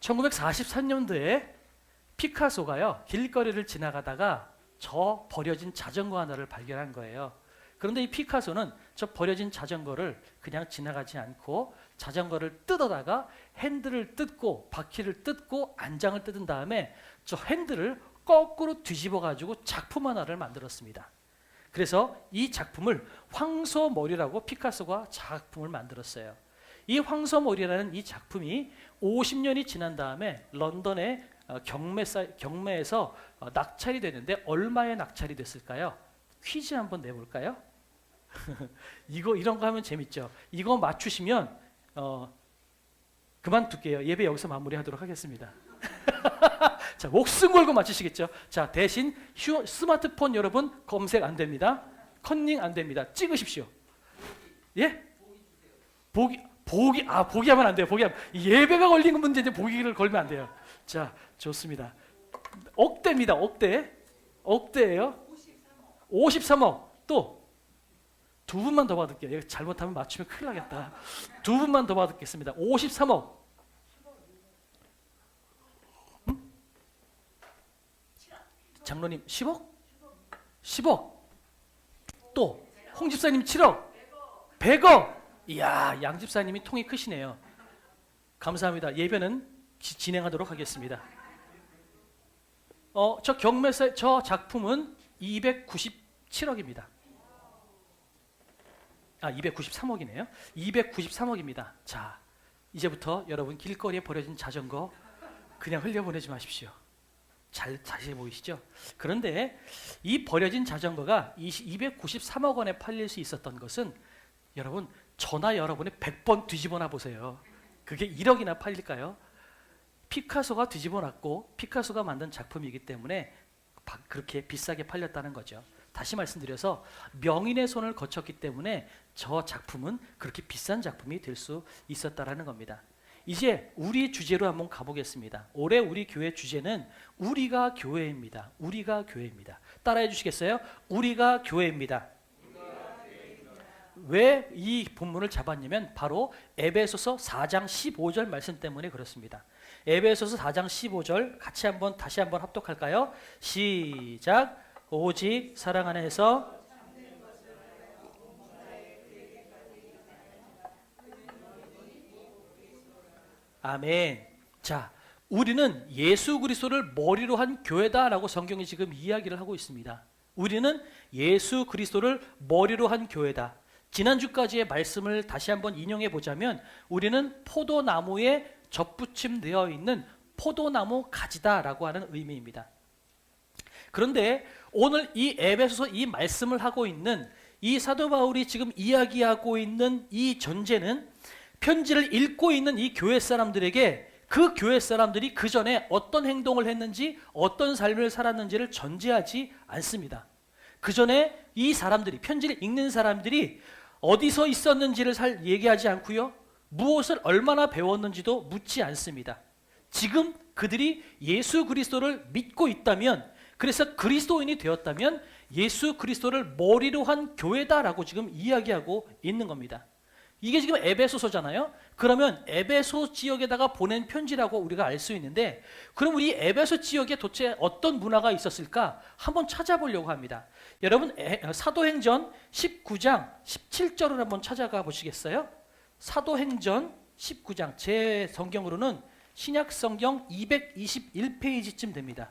1943년도에 피카소가요, 길거리를 지나가다가 저 버려진 자전거 하나를 발견한 거예요. 그런데 이 피카소는 저 버려진 자전거를 그냥 지나가지 않고 자전거를 뜯어다가 핸들을 뜯고 바퀴를 뜯고 안장을 뜯은 다음에 저 핸들을 거꾸로 뒤집어 가지고 작품 하나를 만들었습니다. 그래서 이 작품을 황소머리라고 피카소가 작품을 만들었어요. 이 황소머리라는 이 작품이 50년이 지난 다음에 런던의 경매에서 낙찰이 됐는데 얼마에 낙찰이 됐을까요? 퀴즈 한번 내볼까요? 이런 거 하면 재밌죠. 이거 맞추시면 그만둘게요. 예배 여기서 마무리하도록 하겠습니다. 자, 목숨 걸고 맞추시겠죠. 자, 대신 스마트폰 여러분 검색 안 됩니다. 컨닝 안 됩니다. 찍으십시오. 예? 보기 하면 안 돼요. 예배가 걸린 문제인데 보기를 걸면 안 돼요. 자, 좋습니다. 억대입니다. 억대예요. 53억. 또 두 분만 더 받을게요. 잘못하면 맞추면 큰일 나겠다. 두 분만 더 받겠습니다. 53억. 장로님 10억? 10억. 또 홍 집사님 7억. 100억. 이야, 양 집사님이 통이 크시네요. 감사합니다. 예배는 진행하도록 하겠습니다. 저 작품은 297억입니다. 293억이네요. 293억입니다. 자, 이제부터 여러분 길거리에 버려진 자전거 그냥 흘려보내지 마십시오. 자세히 보이시죠? 그런데 이 버려진 자전거가 293억 원에 팔릴 수 있었던 것은 여러분 저나 여러분의 100번 뒤집어놔 보세요. 그게 1억이나 팔릴까요? 피카소가 뒤집어놨고 피카소가 만든 작품이기 때문에 그렇게 비싸게 팔렸다는 거죠. 다시 말씀드려서 명인의 손을 거쳤기 때문에 저 작품은 그렇게 비싼 작품이 될 수 있었다라는 겁니다. 이제 우리 주제로 한번 가보겠습니다. 올해 우리 교회 주제는 우리가 교회입니다. 우리가 교회입니다. 따라해 주시겠어요? 우리가 교회입니다. 왜 이 본문을 잡았냐면 바로 에베소서 4장 15절 말씀 때문에 그렇습니다. 에베소서 4장 15절 다시 한번 합독할까요? 시작. 오직 사랑 안에서 아멘. 자, 우리는 예수 그리스도를 머리로 한 교회다라고 성경이 지금 이야기를 하고 있습니다. 우리는 예수 그리스도를 머리로 한 교회다. 지난주까지의 말씀을 다시 한번 인용해 보자면 우리는 포도나무에 접붙임되어 있는 포도나무 가지다라고 하는 의미입니다. 그런데 오늘 이 에베소서 이 말씀을 하고 있는 이 사도 바울이 지금 이야기하고 있는 이 전제는 편지를 읽고 있는 이 교회 사람들에게 그 교회 사람들이 그 전에 어떤 행동을 했는지 어떤 삶을 살았는지를 전제하지 않습니다. 그 전에 이 사람들이 편지를 읽는 사람들이 어디서 있었는지를 얘기하지 않고요. 무엇을 얼마나 배웠는지도 묻지 않습니다. 지금 그들이 예수 그리스도를 믿고 있다면 그래서 그리스도인이 되었다면 예수 그리스도를 머리로 한 교회다라고 지금 이야기하고 있는 겁니다. 이게 지금 에베소서잖아요. 그러면 에베소 지역에다가 보낸 편지라고 우리가 알 수 있는데 그럼 우리 에베소 지역에 도대체 어떤 문화가 있었을까 한번 찾아보려고 합니다. 여러분 사도행전 19장 17절을 한번 찾아가 보시겠어요? 사도행전 19장 제 성경으로는 신약성경 221페이지쯤 됩니다.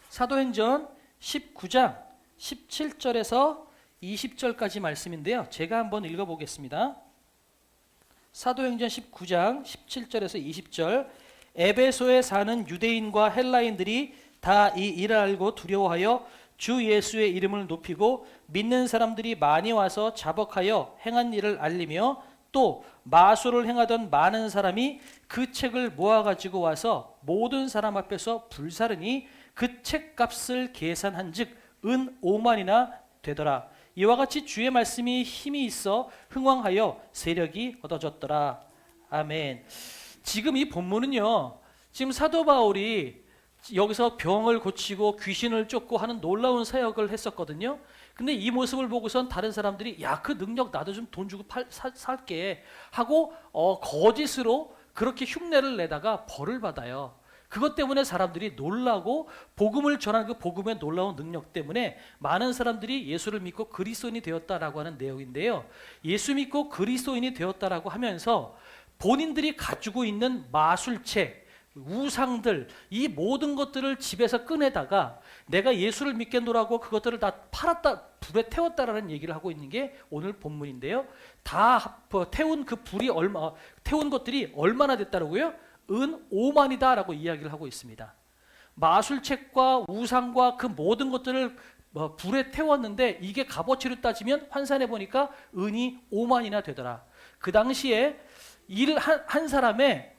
사도행전 19장 17절에서 20절까지 말씀인데요. 제가 한번 읽어보겠습니다. 사도행전 19장 17절에서 20절 에베소에 사는 유대인과 헬라인들이 다 이 일을 알고 두려워하여 주 예수의 이름을 높이고 믿는 사람들이 많이 와서 자복하여 행한 일을 알리며 또 마술을 행하던 많은 사람이 그 책을 모아가지고 와서 모든 사람 앞에서 불사르니 그 책값을 계산한 즉 은 5만이나 되더라. 이와 같이 주의 말씀이 힘이 있어 흥왕하여 세력이 얻어졌더라. 아멘. 지금 이 본문은요. 지금 사도 바울이 여기서 병을 고치고 귀신을 쫓고 하는 놀라운 사역을 했었거든요. 근데 이 모습을 보고선 다른 사람들이 야, 그 능력 나도 좀 돈 주고 살게 하고 거짓으로 그렇게 흉내를 내다가 벌을 받아요. 그것 때문에 사람들이 놀라고 복음을 전하는 그 복음의 놀라운 능력 때문에 많은 사람들이 예수를 믿고 그리스도인이 되었다라고 하는 내용인데요. 예수 믿고 그리스도인이 되었다라고 하면서 본인들이 가지고 있는 마술책, 우상들, 이 모든 것들을 집에서 꺼내다가 내가 예수를 믿겠노라고 그것들을 다 팔았다, 불에 태웠다라는 얘기를 하고 있는 게 오늘 본문인데요. 다 태운 그 불이 태운 것들이 얼마나 됐다라고요? 은 5만이다라고 이야기를 하고 있습니다. 마술책과 우상과 그 모든 것들을 불에 태웠는데 이게 값어치로 따지면 환산해 보니까 은이 5만이나 되더라. 그 당시에 한 사람의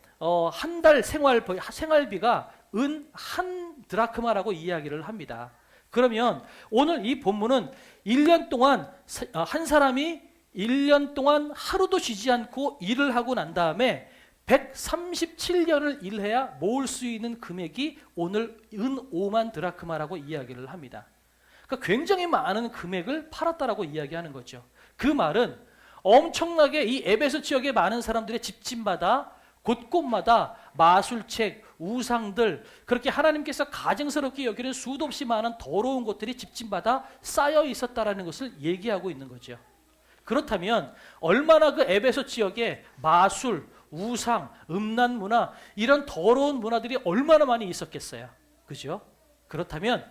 한 달 생활비가 은 한 드라크마라고 이야기를 합니다. 그러면 오늘 이 본문은 1년 동안 한 사람이 1년 동안 하루도 쉬지 않고 일을 하고 난 다음에 137년을 일해야 모을 수 있는 금액이 오늘 은 5만 드라크마라고 이야기를 합니다. 그러니까 굉장히 많은 금액을 팔았다라고 이야기하는 거죠. 그 말은 엄청나게 이 에베소 지역의 많은 사람들의 집집마다 곳곳마다 마술책, 우상들, 그렇게 하나님께서 가증스럽게 여기는 수도 없이 많은 더러운 것들이 집집마다 쌓여 있었다라는 것을 얘기하고 있는 거죠. 그렇다면 얼마나 그 에베소 지역에 마술, 우상, 음란 문화, 이런 더러운 문화들이 얼마나 많이 있었겠어요. 그죠? 그렇다면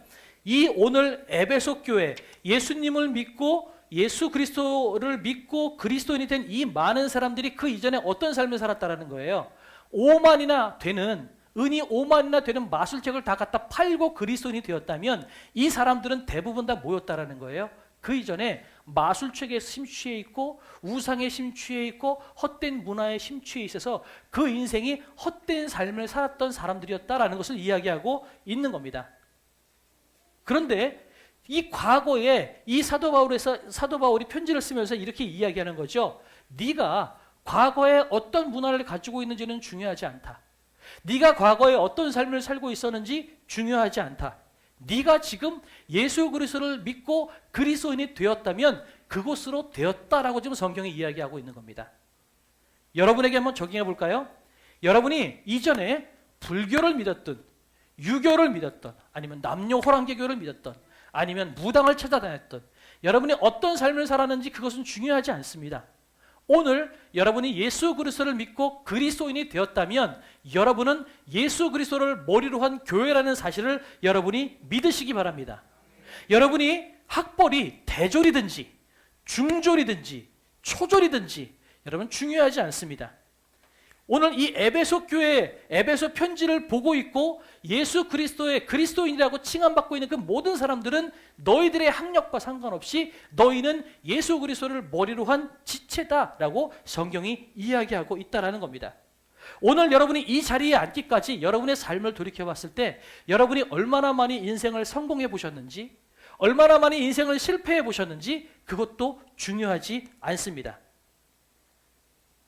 이 오늘 에베소 교회, 예수님을 믿고 예수 그리스도를 믿고 그리스도인이 된 이 많은 사람들이 그 이전에 어떤 삶을 살았다라는 거예요. 5만이나 되는, 은이 5만이나 되는 마술책을 다 갖다 팔고 그리스도인이 되었다면 이 사람들은 대부분 다 뭐였다라는 거예요? 그 이전에 마술책에 심취해 있고 우상에 심취해 있고 헛된 문화에 심취해 있어서 그 인생이 헛된 삶을 살았던 사람들이었다라는 것을 이야기하고 있는 겁니다. 그런데 이 과거에 이 사도 바울이 편지를 쓰면서 이렇게 이야기하는 거죠. 네가 과거에 어떤 문화를 가지고 있는지는 중요하지 않다. 네가 과거에 어떤 삶을 살고 있었는지 중요하지 않다. 네가 지금 예수 그리스도를 믿고 그리스도인이 되었다면 그곳으로 되었다라고 지금 성경이 이야기하고 있는 겁니다. 여러분에게 한번 적용해 볼까요? 여러분이 이전에 불교를 믿었던, 유교를 믿었던, 아니면 남녀 호랑개교를 믿었던, 아니면 무당을 찾아다녔던 여러분이 어떤 삶을 살았는지 그것은 중요하지 않습니다. 오늘 여러분이 예수 그리스도를 믿고 그리스도인이 되었다면 여러분은 예수 그리스도를 머리로 한 교회라는 사실을 여러분이 믿으시기 바랍니다. 여러분이 학벌이 대졸이든지 중졸이든지 초졸이든지 여러분 중요하지 않습니다. 오늘 이 에베소 교회, 에베소 편지를 보고 있고 예수 그리스도의 그리스도인이라고 칭함받고 있는 그 모든 사람들은 너희들의 학력과 상관없이 너희는 예수 그리스도를 머리로 한 지체다라고 성경이 이야기하고 있다라는 겁니다. 오늘 여러분이 이 자리에 앉기까지 여러분의 삶을 돌이켜 봤을 때 여러분이 얼마나 많이 인생을 성공해 보셨는지, 얼마나 많이 인생을 실패해 보셨는지 그것도 중요하지 않습니다.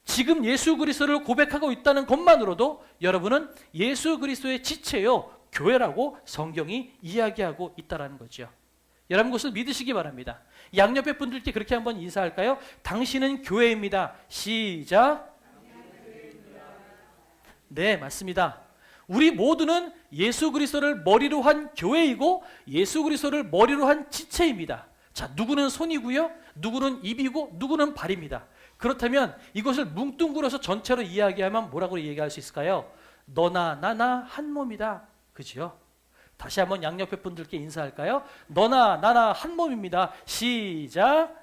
지금 예수 그리스도를 고백하고 있다는 것만으로도 여러분은 예수 그리스도의 지체요 교회라고 성경이 이야기하고 있다는 거죠. 여러분 그것을 믿으시기 바랍니다. 양옆에 분들께 그렇게 한번 인사할까요? 당신은 교회입니다. 시작. 네, 맞습니다. 우리 모두는 예수 그리스도를 머리로 한 교회이고 예수 그리스도를 머리로 한 지체입니다. 자, 누구는 손이고요, 누구는 입이고 누구는 발입니다. 그렇다면 이것을 뭉뚱그려서 전체로 이야기하면 뭐라고 얘기할 수 있을까요? 너나 나나 한 몸이다. 그죠? 다시 한번 양옆에 분들께 인사할까요? 너나 나나 한 몸입니다. 시작.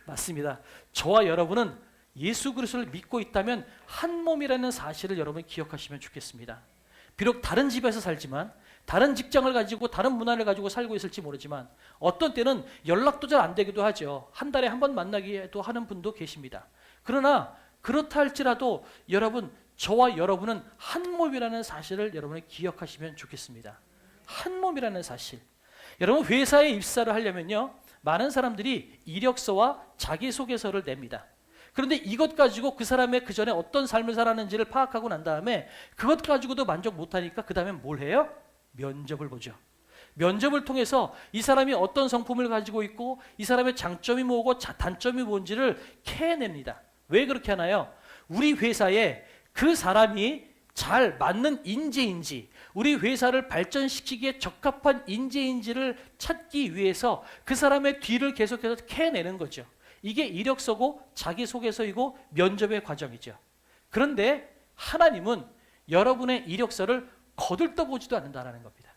맞습니다. 저와 여러분은 예수 그리스도를 믿고 있다면 한 몸이라는 사실을 여러분이 기억하시면 좋겠습니다. 비록 다른 집에서 살지만, 다른 직장을 가지고 다른 문화를 가지고 살고 있을지 모르지만 어떤 때는 연락도 잘 안 되기도 하죠. 한 달에 한 번 만나기도 하는 분도 계십니다. 그러나 그렇다 할지라도 여러분, 저와 여러분은 한 몸이라는 사실을 여러분이 기억하시면 좋겠습니다. 한 몸이라는 사실. 여러분 회사에 입사를 하려면요, 많은 사람들이 이력서와 자기소개서를 냅니다. 그런데 이것 가지고 그 사람의 그 전에 어떤 삶을 살았는지를 파악하고 난 다음에 그것 가지고도 만족 못하니까 그 다음에 뭘 해요? 면접을 보죠. 면접을 통해서 이 사람이 어떤 성품을 가지고 있고 이 사람의 장점이 뭐고 단점이 뭔지를 캐냅니다. 왜 그렇게 하나요? 우리 회사에 그 사람이 잘 맞는 인재인지, 우리 회사를 발전시키기에 적합한 인재인지를 찾기 위해서 그 사람의 뒤를 계속해서 캐내는 거죠. 이게 이력서고 자기소개서이고 면접의 과정이죠. 그런데 하나님은 여러분의 이력서를 거들떠보지도 않는다는 겁니다.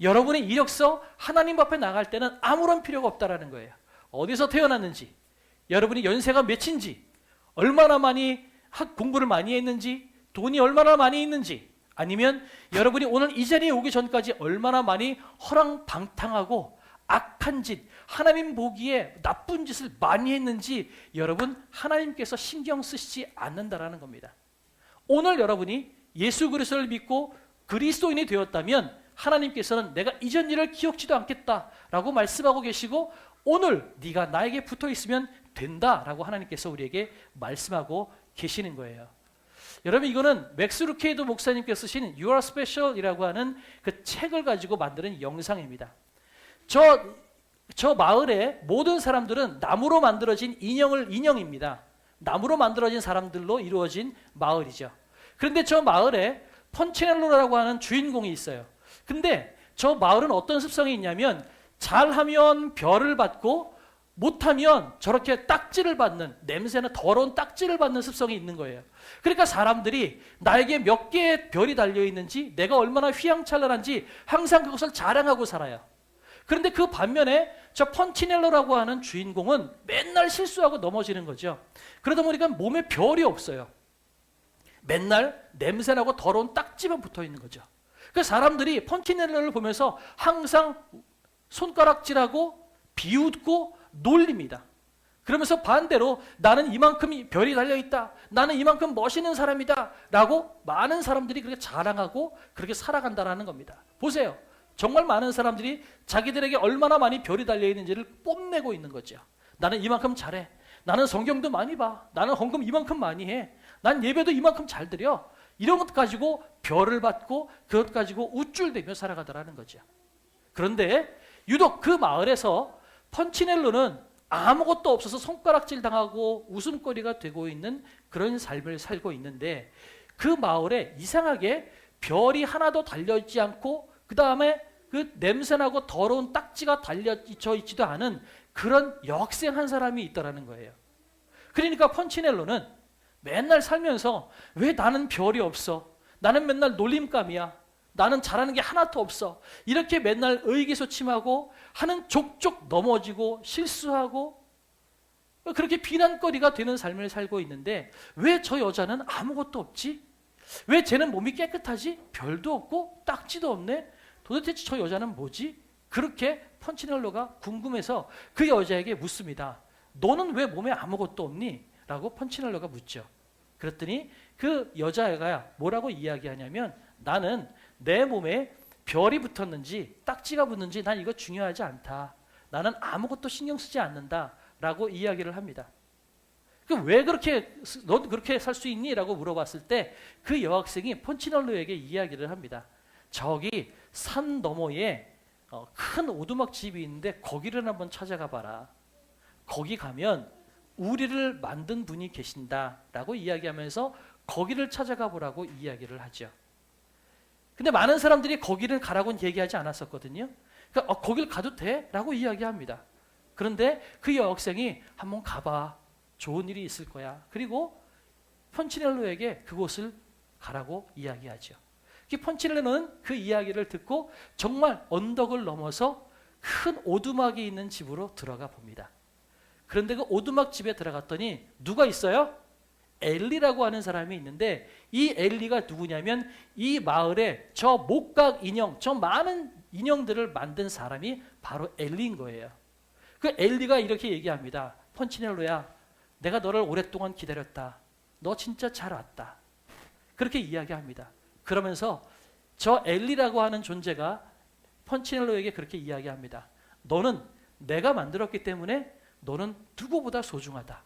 여러분의 이력서 하나님 앞에 나갈 때는 아무런 필요가 없다는 거예요. 어디서 태어났는지, 여러분이 연세가 몇인지, 얼마나 많이 공부를 많이 했는지, 돈이 얼마나 많이 있는지, 아니면 여러분이 오늘 이 자리에 오기 전까지 얼마나 많이 허랑방탕하고 악한 짓, 하나님 보기에 나쁜 짓을 많이 했는지 여러분 하나님께서 신경 쓰시지 않는다라는 겁니다. 오늘 여러분이 예수 그리스도를 믿고 그리스도인이 되었다면 하나님께서는 내가 이전 일을 기억지도 않겠다라고 말씀하고 계시고 오늘 네가 나에게 붙어 있으면 된다라고 하나님께서 우리에게 말씀하고 계시는 거예요. 여러분 이거는 맥스 루케이도 목사님께서 쓰신 You are special이라고 하는 그 책을 가지고 만드는 영상입니다. 저 마을의 모든 사람들은 나무로 만들어진 인형입니다. 나무로 만들어진 사람들로 이루어진 마을이죠. 그런데 저 마을에 펀치넬로라고 하는 주인공이 있어요. 근데 저 마을은 어떤 습성이 있냐면 잘하면 별을 받고 못하면 저렇게 딱지를 받는, 냄새나 더러운 딱지를 받는 습성이 있는 거예요. 그러니까 사람들이 나에게 몇 개의 별이 달려있는지, 내가 얼마나 휘황찬란한지 항상 그것을 자랑하고 살아요. 그런데 그 반면에 저 펀치넬로라고 하는 주인공은 맨날 실수하고 넘어지는 거죠. 그러다 보니까 몸에 별이 없어요. 맨날 냄새나고 더러운 딱지만 붙어 있는 거죠. 그 사람들이 펀치넬로를 보면서 항상 손가락질하고 비웃고 놀립니다. 그러면서 반대로 나는 이만큼 별이 달려있다, 나는 이만큼 멋있는 사람이다 라고 많은 사람들이 그렇게 자랑하고 그렇게 살아간다는 겁니다. 보세요. 정말 많은 사람들이 자기들에게 얼마나 많이 별이 달려있는지를 뽐내고 있는 거죠. 나는 이만큼 잘해, 나는 성경도 많이 봐, 나는 헌금 이만큼 많이 해, 난 예배도 이만큼 잘 드려, 이런 것 가지고 별을 받고 그것 가지고 우쭐대며 살아가더라는 거죠. 그런데 유독 그 마을에서 펀치넬로는 아무것도 없어서 손가락질 당하고 웃음거리가 되고 있는 그런 삶을 살고 있는데 그 마을에 이상하게 별이 하나도 달려있지 않고 그 다음에 그 냄새나고 더러운 딱지가 달려져 있지도 않은 그런 여학생 한 사람이 있다라는 거예요. 그러니까 펀치넬로는 맨날 살면서 왜 나는 별이 없어? 나는 맨날 놀림감이야. 나는 잘하는 게 하나도 없어. 이렇게 맨날 의기소침하고 하는 족족 넘어지고 실수하고 그렇게 비난거리가 되는 삶을 살고 있는데 왜 저 여자는 아무것도 없지? 왜 쟤는 몸이 깨끗하지? 별도 없고 딱지도 없네? 도대체 저 여자는 뭐지? 그렇게 펀치넬로가 궁금해서 그 여자에게 묻습니다. 너는 왜 몸에 아무것도 없니? 라고 펀치넬로가 묻죠. 그랬더니 그 여자애가 뭐라고 이야기하냐면 나는 내 몸에 별이 붙었는지 딱지가 붙는지 난 이거 중요하지 않다. 나는 아무것도 신경 쓰지 않는다. 라고 이야기를 합니다. 왜 그렇게 넌 그렇게 살 수 있니? 라고 물어봤을 때 그 여학생이 펀치넬로에게 이야기를 합니다. 저기 산 너머에 큰 오두막 집이 있는데 거기를 한번 찾아가 봐라. 거기 가면 우리를 만든 분이 계신다 라고 이야기하면서 거기를 찾아가 보라고 이야기를 하죠. 근데 많은 사람들이 거기를 가라고는 얘기하지 않았었거든요. 그러니까 거길 가도 돼? 라고 이야기합니다. 그런데 그 여학생이 한번 가봐. 좋은 일이 있을 거야. 그리고 펀치넬로에게 그곳을 가라고 이야기하죠. 펀치넬로는 그 이야기를 듣고 정말 언덕을 넘어서 큰 오두막이 있는 집으로 들어가 봅니다. 그런데 그 오두막 집에 들어갔더니 누가 있어요? 엘리라고 하는 사람이 있는데 이 엘리가 누구냐면 이 마을에 저 목각 인형, 저 많은 인형들을 만든 사람이 바로 엘리인 거예요. 그 엘리가 이렇게 얘기합니다. 펀치넬로야, 내가 너를 오랫동안 기다렸다. 너 진짜 잘 왔다. 그렇게 이야기합니다. 그러면서 저 엘리라고 하는 존재가 펀치넬로에게 그렇게 이야기합니다. 너는 내가 만들었기 때문에 너는 누구보다 소중하다.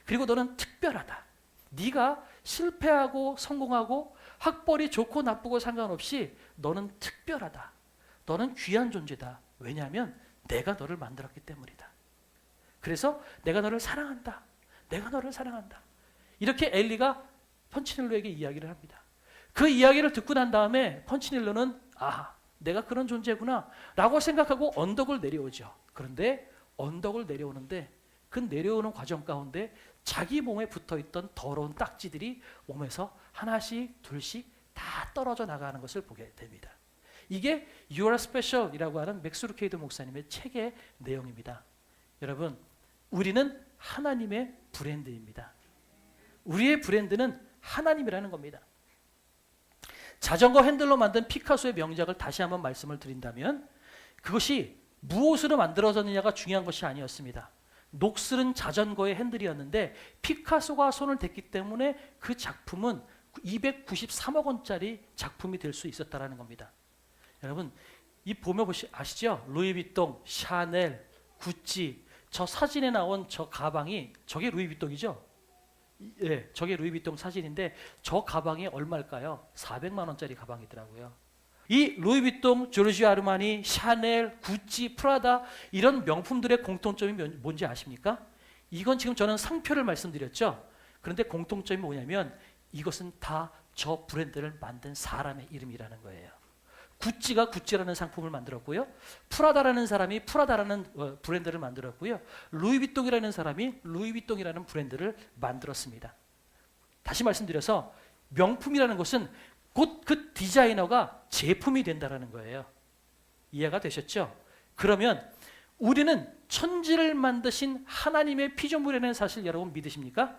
그리고 너는 특별하다. 네가 실패하고 성공하고 학벌이 좋고 나쁘고 상관없이 너는 특별하다. 너는 귀한 존재다. 왜냐하면 내가 너를 만들었기 때문이다. 그래서 내가 너를 사랑한다. 내가 너를 사랑한다. 이렇게 엘리가 펀치넬로에게 이야기를 합니다. 그 이야기를 듣고 난 다음에 펀치넬로는 내가 그런 존재구나 라고 생각하고 언덕을 내려오죠. 그런데 언덕을 내려오는데 그 내려오는 과정 가운데 자기 몸에 붙어있던 더러운 딱지들이 몸에서 하나씩 둘씩 다 떨어져 나가는 것을 보게 됩니다. 이게 You are special 이라고 하는 맥스 루케이드 목사님의 책의 내용입니다. 여러분, 우리는 하나님의 브랜드입니다. 우리의 브랜드는 하나님이라는 겁니다. 자전거 핸들로 만든 피카소의 명작을 다시 한번 말씀을 드린다면 그것이 무엇으로 만들어졌느냐가 중요한 것이 아니었습니다. 녹슬은 자전거의 핸들이었는데 피카소가 손을 댔기 때문에 그 작품은 293억 원짜리 작품이 될 수 있었다는 겁니다. 여러분, 이 보면 아시죠? 루이비통, 샤넬, 구찌, 저 사진에 나온 저 가방이 저게 루이비통이죠? 예, 저게 루이비통 사진인데 저 가방이 얼마일까요? 400만 원짜리 가방이더라고요. 이 루이비통, 조르지오 아르마니, 샤넬, 구찌, 프라다 이런 명품들의 공통점이 뭔지 아십니까? 이건 지금 저는 상표를 말씀드렸죠. 그런데 공통점이 뭐냐면 이것은 다 저 브랜드를 만든 사람의 이름이라는 거예요. 구찌가 구찌라는 상품을 만들었고요. 프라다라는 사람이 프라다라는 브랜드를 만들었고요. 루이비통이라는 사람이 루이비통이라는 브랜드를 만들었습니다. 다시 말씀드려서 명품이라는 것은 곧 그 디자이너가 제품이 된다는 거예요. 이해가 되셨죠? 그러면 우리는 천지를 만드신 하나님의 피조물이라는 사실 여러분 믿으십니까?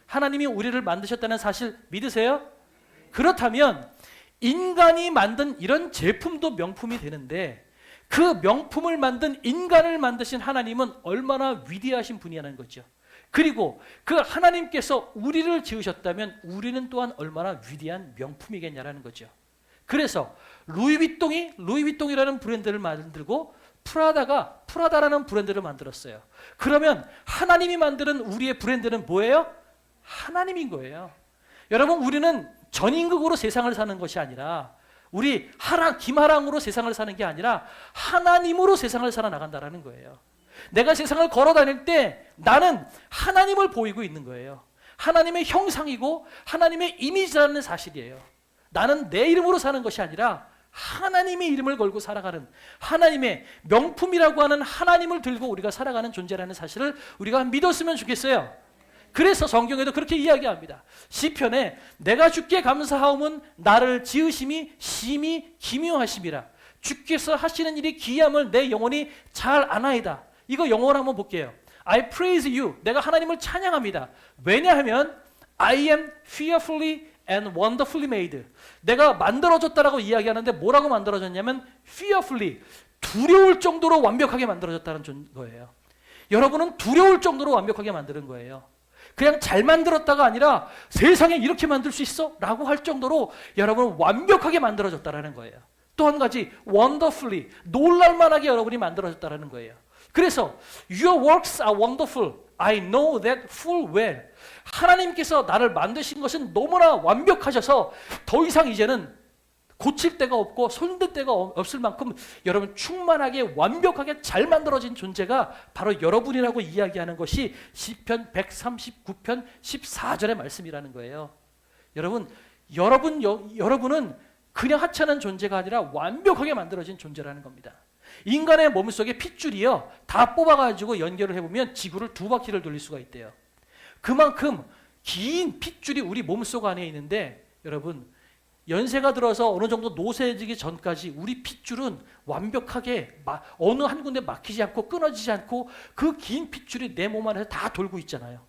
하나님이 우리를 만드셨다는 사실 믿으세요? 그렇다면 인간이 만든 이런 제품도 명품이 되는데 그 명품을 만든 인간을 만드신 하나님은 얼마나 위대하신 분이라는 거죠. 그리고 그 하나님께서 우리를 지으셨다면 우리는 또한 얼마나 위대한 명품이겠냐라는 거죠. 그래서 루이비통이 루이비통이라는 브랜드를 만들고 프라다가 프라다라는 브랜드를 만들었어요. 그러면 하나님이 만드는 우리의 브랜드는 뭐예요? 하나님인 거예요. 여러분, 우리는 전인극으로 세상을 사는 것이 아니라 우리 김하랑으로 세상을 사는 게 아니라 하나님으로 세상을 살아나간다는 거예요. 내가 세상을 걸어 다닐 때 나는 하나님을 보이고 있는 거예요. 하나님의 형상이고 하나님의 이미지라는 사실이에요. 나는 내 이름으로 사는 것이 아니라 하나님의 이름을 걸고 살아가는 하나님의 명품이라고 하는 하나님을 들고 우리가 살아가는 존재라는 사실을 우리가 믿었으면 좋겠어요. 그래서 성경에도 그렇게 이야기합니다. 시편에 내가 주께 감사하오면 나를 지으심이 심히 기묘하심이라. 주께서 하시는 일이 기이함을 내 영혼이 잘 아나이다. 이거 영어로 한번 볼게요. I praise you. 내가 하나님을 찬양합니다. 왜냐하면 I am fearfully and wonderfully made. 내가 만들어졌다라고 이야기하는데 뭐라고 만들어졌냐면 fearfully, 두려울 정도로 완벽하게 만들어졌다는 거예요. 여러분은 두려울 정도로 완벽하게 만드는 거예요. 그냥 잘 만들었다가 아니라 세상에 이렇게 만들 수 있어? 라고 할 정도로 여러분은 완벽하게 만들어졌다는 거예요. 또 한 가지 wonderfully, 놀랄만하게 여러분이 만들어졌다는 거예요. 그래서 your works are wonderful. I know that full well. 하나님께서 나를 만드신 것은 너무나 완벽하셔서 더 이상 이제는 고칠 데가 없고 손댈 데가 없을 만큼 여러분 충만하게 완벽하게 잘 만들어진 존재가 바로 여러분이라고 이야기하는 것이 시편 139편 14절의 말씀이라는 거예요. 여러분은 그냥 하찮은 존재가 아니라 완벽하게 만들어진 존재라는 겁니다. 인간의 몸속에 핏줄이요 다 뽑아가지고 연결을 해보면 지구를 2바퀴를 돌릴 수가 있대요. 그만큼 긴 핏줄이 우리 몸속 안에 있는데 여러분 연세가 들어서 어느 정도 노쇠해지기 전까지 우리 핏줄은 완벽하게 어느 한 군데 막히지 않고 끊어지지 않고 그 긴 핏줄이 내 몸 안에서 다 돌고 있잖아요.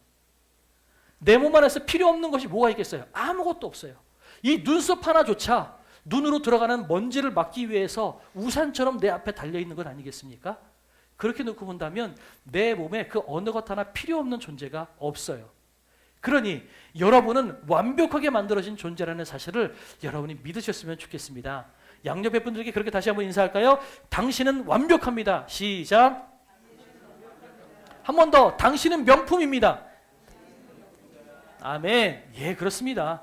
내 몸 안에서 필요 없는 것이 뭐가 있겠어요? 아무것도 없어요. 이 눈썹 하나조차 눈으로 들어가는 먼지를 막기 위해서 우산처럼 내 앞에 달려있는 건 아니겠습니까? 그렇게 놓고 본다면 내 몸에 그 어느 것 하나 필요 없는 존재가 없어요. 그러니 여러분은 완벽하게 만들어진 존재라는 사실을 여러분이 믿으셨으면 좋겠습니다. 양옆의 분들에게 그렇게 다시 한번 인사할까요? 당신은 완벽합니다. 시작. 한 번 더. 당신은 명품입니다. 아멘. 예, 그렇습니다.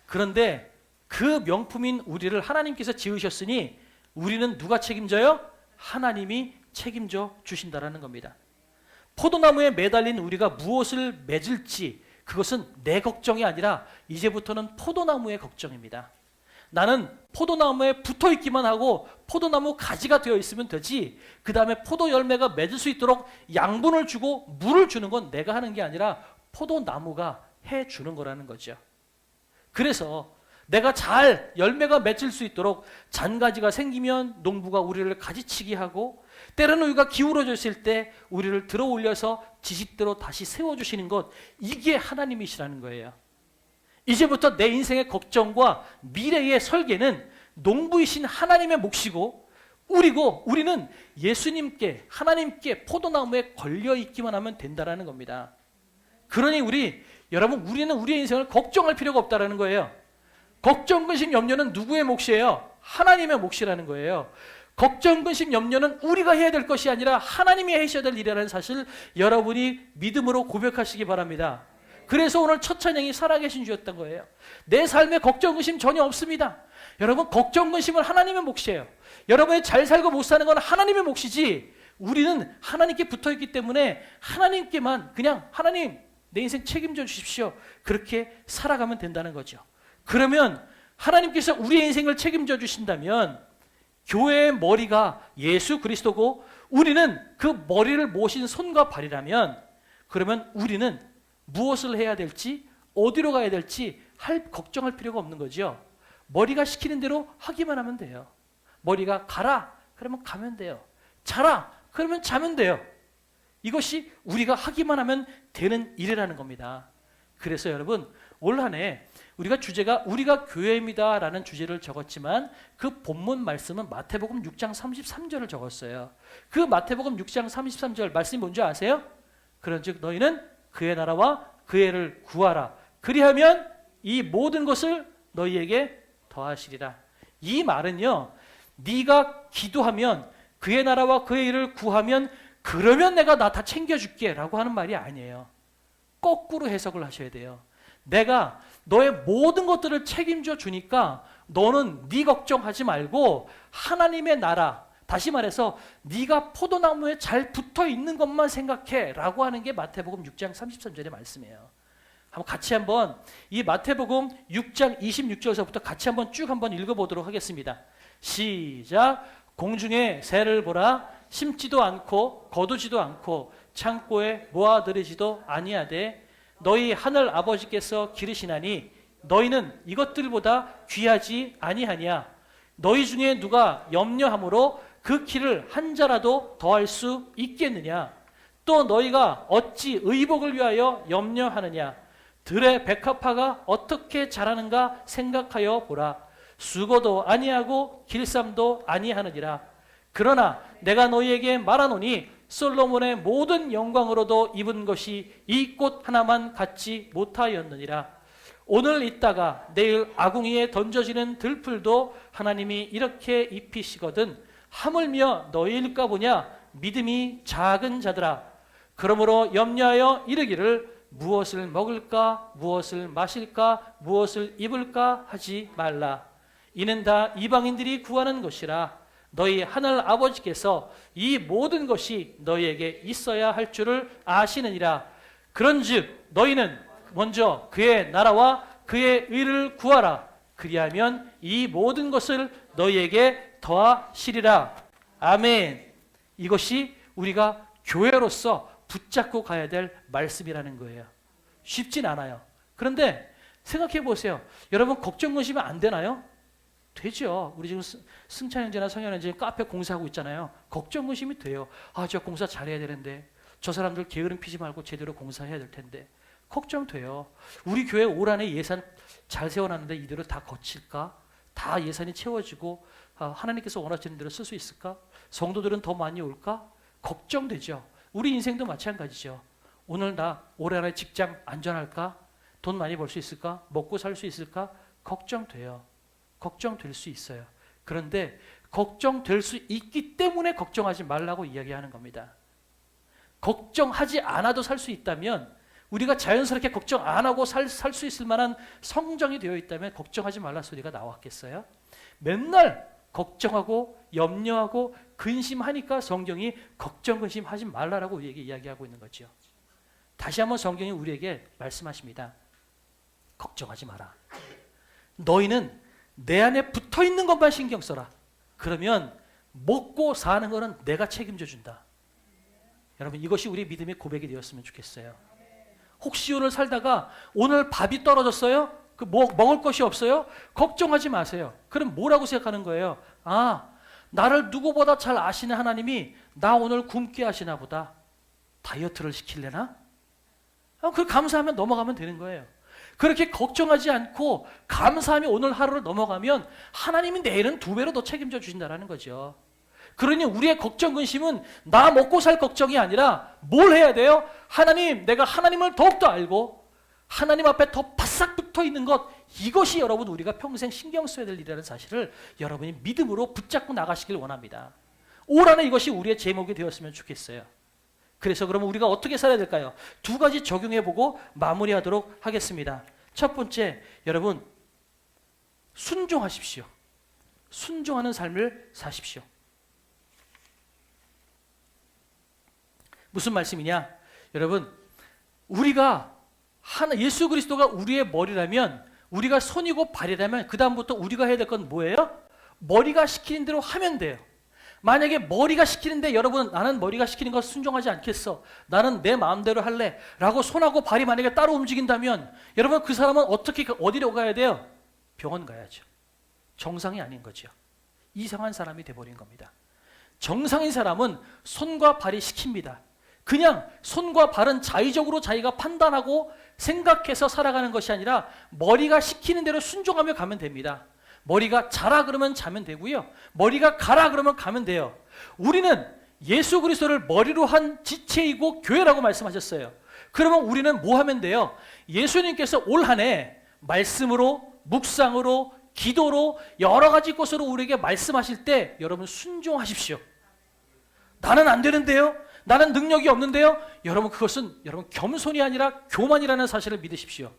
그런데 그 명품인 우리를 하나님께서 지으셨으니 우리는 누가 책임져요? 하나님이 책임져 주신다라는 겁니다. 포도나무에 매달린 우리가 무엇을 맺을지 그것은 내 걱정이 아니라 이제부터는 포도나무의 걱정입니다. 나는 포도나무에 붙어 있기만 하고 포도나무 가지가 되어 있으면 되지, 그 다음에 포도 열매가 맺을 수 있도록 양분을 주고 물을 주는 건 내가 하는 게 아니라 포도나무가 해주는 거라는 거죠. 그래서 내가 잘 열매가 맺을 수 있도록 잔가지가 생기면 농부가 우리를 가지치기 하고, 때로는 우리가 기울어졌을 때 우리를 들어 올려서 지식대로 다시 세워주시는 것, 이게 하나님이시라는 거예요. 이제부터 내 인생의 걱정과 미래의 설계는 농부이신 하나님의 몫이고, 우리는 예수님께, 하나님께 포도나무에 걸려 있기만 하면 된다라는 겁니다. 그러니 여러분, 우리는 우리의 인생을 걱정할 필요가 없다라는 거예요. 걱정, 근심, 염려는 누구의 몫이에요? 하나님의 몫이라는 거예요. 걱정, 근심, 염려는 우리가 해야 될 것이 아니라 하나님이 하셔야 될 일이라는 사실, 여러분이 믿음으로 고백하시기 바랍니다. 그래서 오늘 첫 찬양이 살아계신 주였던 거예요. 내 삶에 걱정, 근심 전혀 없습니다. 여러분, 걱정, 근심은 하나님의 몫이에요. 여러분이 잘 살고 못 사는 건 하나님의 몫이지, 우리는 하나님께 붙어있기 때문에 하나님께만 그냥 하나님 내 인생 책임져 주십시오, 그렇게 살아가면 된다는 거죠. 그러면 하나님께서 우리의 인생을 책임져 주신다면 교회의 머리가 예수 그리스도고 우리는 그 머리를 모신 손과 발이라면, 그러면 우리는 무엇을 해야 될지, 어디로 가야 될지 걱정할 필요가 없는 거죠. 머리가 시키는 대로 하기만 하면 돼요. 머리가 가라 그러면 가면 돼요. 자라 그러면 자면 돼요. 이것이 우리가 하기만 하면 되는 일이라는 겁니다. 그래서 여러분, 올 한 해 우리가 주제가 우리가 교회입니다 라는 주제를 적었지만 그 본문 말씀은 마태복음 6장 33절을 적었어요. 그 마태복음 6장 33절 말씀이 뭔지 아세요? 그런즉 너희는 그의 나라와 그의 의를 구하라, 그리하면 이 모든 것을 너희에게 더하시리라. 이 말은요, 네가 기도하면 그의 나라와 그의 의를 구하면 그러면 내가 나 다 챙겨줄게 라고 하는 말이 아니에요. 거꾸로 해석을 하셔야 돼요. 내가 너의 모든 것들을 책임져 주니까 너는 네 걱정하지 말고 하나님의 나라, 다시 말해서 네가 포도나무에 잘 붙어 있는 것만 생각해 라고 하는 게 마태복음 6장 33절의 말씀이에요. 같이 이 마태복음 6장 26절서부터 같이 쭉 읽어보도록 하겠습니다. 시작. 공중에 새를 보라. 심지도 않고 거두지도 않고 창고에 모아들이지도 아니하되 너희 하늘 아버지께서 기르시나니 너희는 이것들보다 귀하지 아니하냐? 너희 중에 누가 염려함으로 그 키를 한 자라도 더할 수 있겠느냐? 또 너희가 어찌 의복을 위하여 염려하느냐? 들의 백합화가 어떻게 자라는가 생각하여 보라. 수고도 아니하고 길쌈도 아니하느니라. 그러나 내가 너희에게 말하노니 솔로몬의 모든 영광으로도 입은 것이 이 꽃 하나만 갖지 못하였느니라. 오늘 있다가 내일 아궁이에 던져지는 들풀도 하나님이 이렇게 입히시거든 하물며 너희일까 보냐? 믿음이 작은 자들아. 그러므로 염려하여 이르기를 무엇을 먹을까, 무엇을 마실까, 무엇을 입을까 하지 말라. 이는 다 이방인들이 구하는 것이라. 너희 하늘 아버지께서 이 모든 것이 너희에게 있어야 할 줄을 아시느니라. 그런즉 너희는 먼저 그의 나라와 그의 의를 구하라. 그리하면 이 모든 것을 너희에게 더하시리라. 아멘. 이것이 우리가 교회로서 붙잡고 가야 될 말씀이라는 거예요. 쉽진 않아요. 그런데 생각해 보세요. 여러분, 걱정 근심이 안 되나요? 되죠. 우리 지금 승찬 형제나 성현 형제 카페 공사하고 있잖아요. 걱정 근심이 돼요. 저 공사 잘해야 되는데, 저 사람들 게으름 피지 말고 제대로 공사해야 될 텐데. 걱정돼요. 우리 교회 올 한해 예산 잘 세워놨는데 이대로 다 거칠까? 다 예산이 채워지고 하나님께서 원하시는 대로 쓸 수 있을까? 성도들은 더 많이 올까? 걱정되죠. 우리 인생도 마찬가지죠. 오늘 나 올 한해 직장 안전할까? 돈 많이 벌 수 있을까? 먹고 살 수 있을까? 걱정돼요. 걱정될 수 있어요. 그런데 걱정될 수 있기 때문에 걱정하지 말라고 이야기하는 겁니다. 걱정하지 않아도 살 수 있다면 우리가 자연스럽게 걱정 안 하고 살 수 있을 만한 성정이 되어 있다면 걱정하지 말라 소리가 나왔겠어요? 맨날 걱정하고 염려하고 근심하니까 성경이 걱정 근심하지 말라라고 우리에게 이야기하고 있는 거죠. 다시 한번 성경이 우리에게 말씀하십니다. 걱정하지 마라. 너희는 내 안에 붙어 있는 것만 신경 써라. 그러면 먹고 사는 거는 내가 책임져 준다. 여러분, 이것이 우리 믿음의 고백이 되었으면 좋겠어요. 혹시 오늘 살다가 오늘 밥이 떨어졌어요? 먹을 것이 없어요? 걱정하지 마세요. 그럼 뭐라고 생각하는 거예요? 아, 나를 누구보다 잘 아시는 하나님이 나 오늘 굶게 하시나 보다. 다이어트를 시키려나? 그 감사하면 넘어가면 되는 거예요. 그렇게 걱정하지 않고 감사하며 오늘 하루를 넘어가면 하나님이 내일은 2배로 더 책임져 주신다는 거죠. 그러니 우리의 걱정 근심은 나 먹고 살 걱정이 아니라 뭘 해야 돼요? 하나님, 내가 하나님을 더욱더 알고 하나님 앞에 더 바싹 붙어 있는 것, 이것이 여러분 우리가 평생 신경 써야 될 일이라는 사실을 여러분이 믿음으로 붙잡고 나가시길 원합니다. 올 한해 이것이 우리의 제목이 되었으면 좋겠어요. 그래서 그러면 우리가 어떻게 살아야 될까요? 2가지 적용해보고 마무리하도록 하겠습니다. 첫 번째, 여러분 순종하십시오. 순종하는 삶을 사십시오. 무슨 말씀이냐? 여러분, 우리가 예수 그리스도가 우리의 머리라면, 우리가 손이고 발이라면 그 다음부터 우리가 해야 될 건 뭐예요? 머리가 시키는 대로 하면 돼요. 만약에 머리가 시키는데 여러분, 나는 머리가 시키는 거 순종하지 않겠어, 나는 내 마음대로 할래 라고 손하고 발이 만약에 따로 움직인다면 여러분, 그 사람은 어디로 가야 돼요? 병원 가야죠. 정상이 아닌 거죠. 이상한 사람이 돼버린 겁니다. 정상인 사람은 손과 발이 시킵니다. 그냥 손과 발은 자의적으로 자기가 판단하고 생각해서 살아가는 것이 아니라 머리가 시키는 대로 순종하며 가면 됩니다. 머리가 자라 그러면 자면 되고요. 머리가 가라 그러면 가면 돼요. 우리는 예수 그리스도를 머리로 한 지체이고 교회라고 말씀하셨어요. 그러면 우리는 뭐 하면 돼요? 예수님께서 올 한 해 말씀으로, 묵상으로, 기도로 여러 가지 것으로 우리에게 말씀하실 때 여러분 순종하십시오. 나는 안 되는데요? 나는 능력이 없는데요? 여러분, 그것은 여러분 겸손이 아니라 교만이라는 사실을 믿으십시오.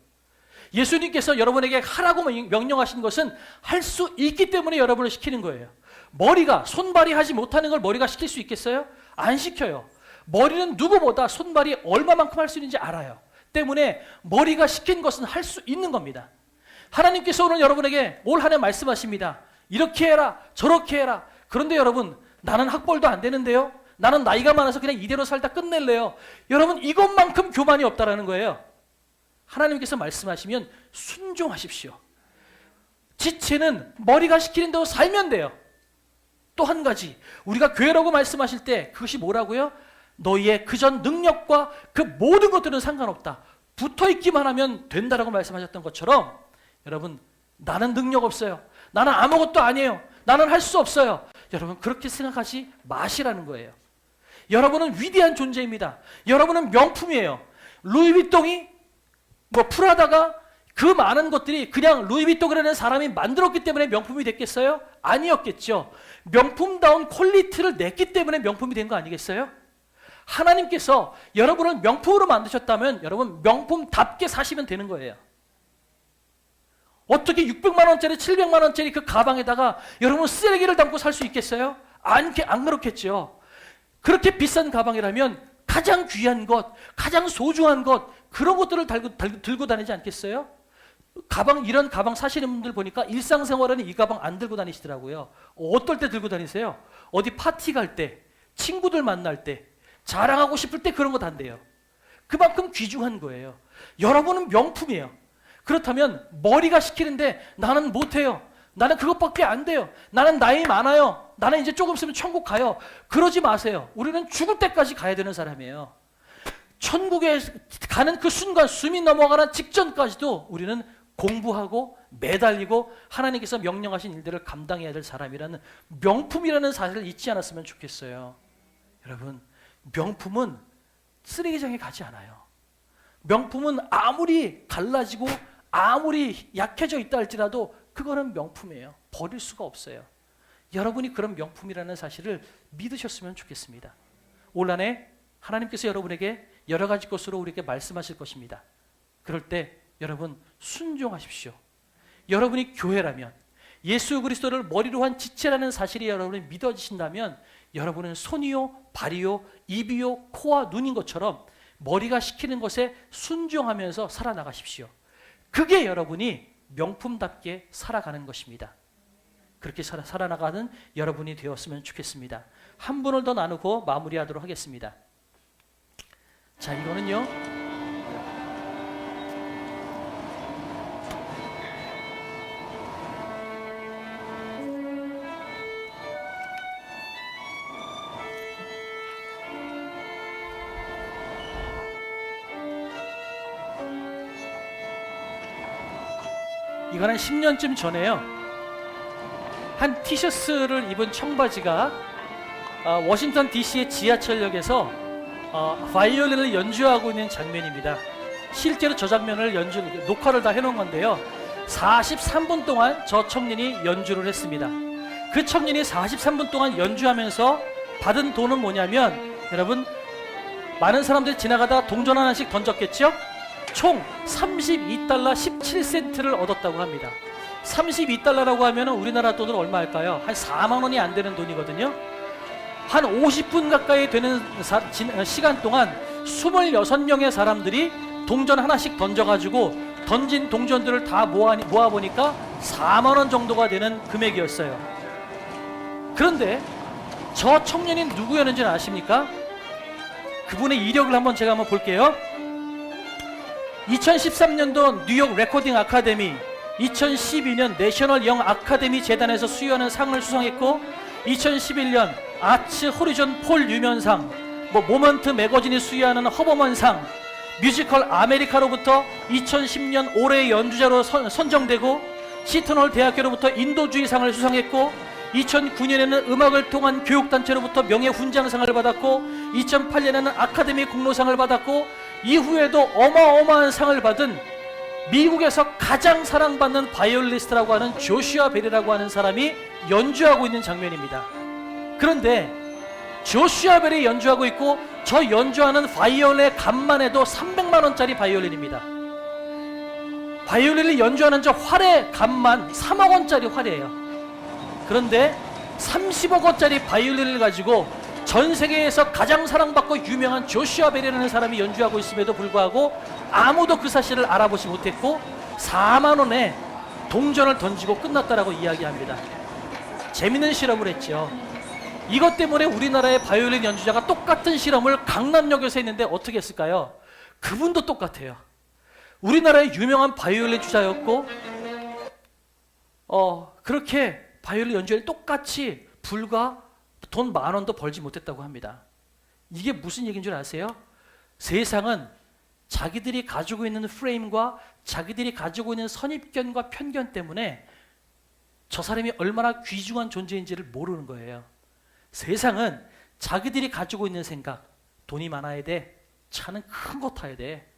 예수님께서 여러분에게 하라고 명령하신 것은 할 수 있기 때문에 여러분을 시키는 거예요. 머리가, 손발이 하지 못하는 걸 머리가 시킬 수 있겠어요? 안 시켜요. 머리는 누구보다 손발이 얼마만큼 할 수 있는지 알아요. 때문에 머리가 시킨 것은 할 수 있는 겁니다. 하나님께서 오늘 여러분에게 올 한 해 말씀하십니다. 이렇게 해라, 저렇게 해라. 그런데 여러분, 나는 학벌도 안 되는데요? 나는 나이가 많아서 그냥 이대로 살다 끝낼래요. 여러분, 이것만큼 교만이 없다라는 거예요. 하나님께서 말씀하시면 순종하십시오. 지체는 머리가 시키는 대로 살면 돼요. 또 한 가지, 우리가 교회라고 말씀하실 때 그것이 뭐라고요? 너희의 그전 능력과 그 모든 것들은 상관없다. 붙어있기만 하면 된다라고 말씀하셨던 것처럼 여러분, 나는 능력 없어요. 나는 아무것도 아니에요. 나는 할 수 없어요. 여러분, 그렇게 생각하지 마시라는 거예요. 여러분은 위대한 존재입니다. 여러분은 명품이에요. 루이비통이 프라다가 그 많은 것들이 그냥 루이비통이라는 사람이 만들었기 때문에 명품이 됐겠어요? 아니었겠죠. 명품다운 퀄리티를 냈기 때문에 명품이 된 거 아니겠어요? 하나님께서 여러분을 명품으로 만드셨다면 여러분 명품답게 사시면 되는 거예요. 어떻게 600만 원짜리 700만 원짜리 그 가방에다가 여러분 쓰레기를 담고 살 수 있겠어요? 안 그렇겠죠. 그렇게 비싼 가방이라면 가장 귀한 것, 가장 소중한 것, 그런 것들을 들고 다니지 않겠어요? 이런 가방 사시는 분들 보니까 일상생활에는 이 가방 안 들고 다니시더라고요. 어떨 때 들고 다니세요? 어디 파티 갈 때, 친구들 만날 때, 자랑하고 싶을 때 그런 거 단대요. 그만큼 귀중한 거예요. 여러분은 명품이에요. 그렇다면 머리가 시키는데 나는 못해요. 나는 그것밖에 안 돼요. 나는 나이 많아요. 나는 이제 조금 있으면 천국 가요. 그러지 마세요. 우리는 죽을 때까지 가야 되는 사람이에요. 천국에 가는 그 순간, 숨이 넘어가는 직전까지도 우리는 공부하고 매달리고 하나님께서 명령하신 일들을 감당해야 될 사람이라는 명품이라는 사실을 잊지 않았으면 좋겠어요. 여러분, 명품은 쓰레기장에 가지 않아요. 명품은 아무리 갈라지고 아무리 약해져 있다 할지라도 그거는 명품이에요. 버릴 수가 없어요. 여러분이 그런 명품이라는 사실을 믿으셨으면 좋겠습니다. 올 한해 하나님께서 여러분에게 여러 가지 것으로 우리에게 말씀하실 것입니다. 그럴 때 여러분 순종하십시오. 여러분이 교회라면, 예수 그리스도를 머리로 한 지체라는 사실이 여러분이 믿어지신다면 여러분은 손이요, 발이요, 입이요, 코와 눈인 것처럼 머리가 시키는 것에 순종하면서 살아나가십시오. 그게 여러분이 명품답게 살아가는 것입니다. 그렇게 살아나가는 여러분이 되었으면 좋겠습니다. 한 분을 더 나누고 마무리하도록 하겠습니다. 자, 이거는요, 이거는 10년쯤 전에요, 한 티셔츠를 입은 청바지가 워싱턴 DC의 지하철역에서 바이올린을 연주하고 있는 장면입니다. 실제로 저 장면을 녹화를 다 해놓은 건데요, 43분 동안 저 청년이 연주를 했습니다. 그 청년이 43분 동안 연주하면서 받은 돈은 뭐냐면, 여러분, 많은 사람들이 지나가다 동전 하나씩 던졌겠죠? 총 32달러 17센트를 얻었다고 합니다. 32달러라고 하면 우리나라 돈으로 얼마일까요? 한 4만 원이 안 되는 돈이거든요. 한 50분 가까이 되는 시간 동안 26명의 사람들이 동전 하나씩 던져가지고 던진 동전들을 다 모아보니까 4만 원 정도가 되는 금액이었어요. 그런데 저 청년이 누구였는지는 아십니까? 그분의 이력을 제가 한번 볼게요. 2013년도 뉴욕 레코딩 아카데미, 2012년 내셔널 영 아카데미 재단에서 수여하는 상을 수상했고, 2011년 아츠 호리존 폴 유면상, 모먼트 매거진이 수여하는 허버먼상, 뮤지컬 아메리카로부터 2010년 올해의 연주자로 선정되고, 시트널 대학교로부터 인도주의상을 수상했고, 2009년에는 음악을 통한 교육단체로부터 명예훈장상을 받았고, 2008년에는 아카데미 공로상을 받았고, 이후에도 어마어마한 상을 받은 미국에서 가장 사랑받는 바이올리니스트라고 하는 조슈아 벨이라고 하는 사람이 연주하고 있는 장면입니다. 그런데 조슈아 벨이 연주하고 있고, 저 연주하는 바이올린의 값만 해도 300만 원짜리 바이올린입니다. 바이올린을 연주하는 저 활의 값만 3억 원짜리 활이에요. 그런데 30억 원짜리 바이올린을 가지고 전 세계에서 가장 사랑받고 유명한 조슈아 벨이라는 사람이 연주하고 있음에도 불구하고 아무도 그 사실을 알아보지 못했고 4만 원에 동전을 던지고 끝났다라고 이야기합니다. 재밌는 실험을 했죠. 이것 때문에 우리나라의 바이올린 연주자가 똑같은 실험을 강남역에서 했는데 어떻게 했을까요? 그분도 똑같아요. 우리나라의 유명한 바이올린 주자였고 그렇게 바이올린 연주를 똑같이 불과 돈 10,000원도 벌지 못했다고 합니다. 이게 무슨 얘기인 줄 아세요? 세상은 자기들이 가지고 있는 프레임과 자기들이 가지고 있는 선입견과 편견 때문에 저 사람이 얼마나 귀중한 존재인지를 모르는 거예요. 세상은 자기들이 가지고 있는 생각, 돈이 많아야 돼, 차는 큰 거 타야 돼,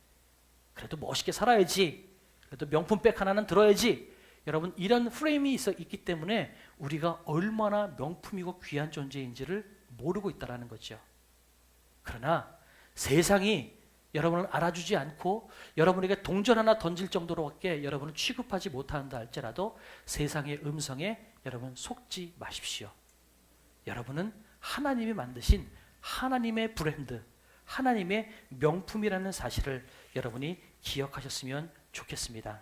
그래도 멋있게 살아야지, 그래도 명품백 하나는 들어야지, 여러분 이런 프레임이 있기 때문에 우리가 얼마나 명품이고 귀한 존재인지를 모르고 있다는 거죠. 그러나 세상이 여러분을 알아주지 않고 여러분에게 동전 하나 던질 정도로밖에 여러분을 취급하지 못한다 할지라도 세상의 음성에 여러분 속지 마십시오. 여러분은 하나님이 만드신 하나님의 브랜드, 하나님의 명품이라는 사실을 여러분이 기억하셨으면 좋겠습니다.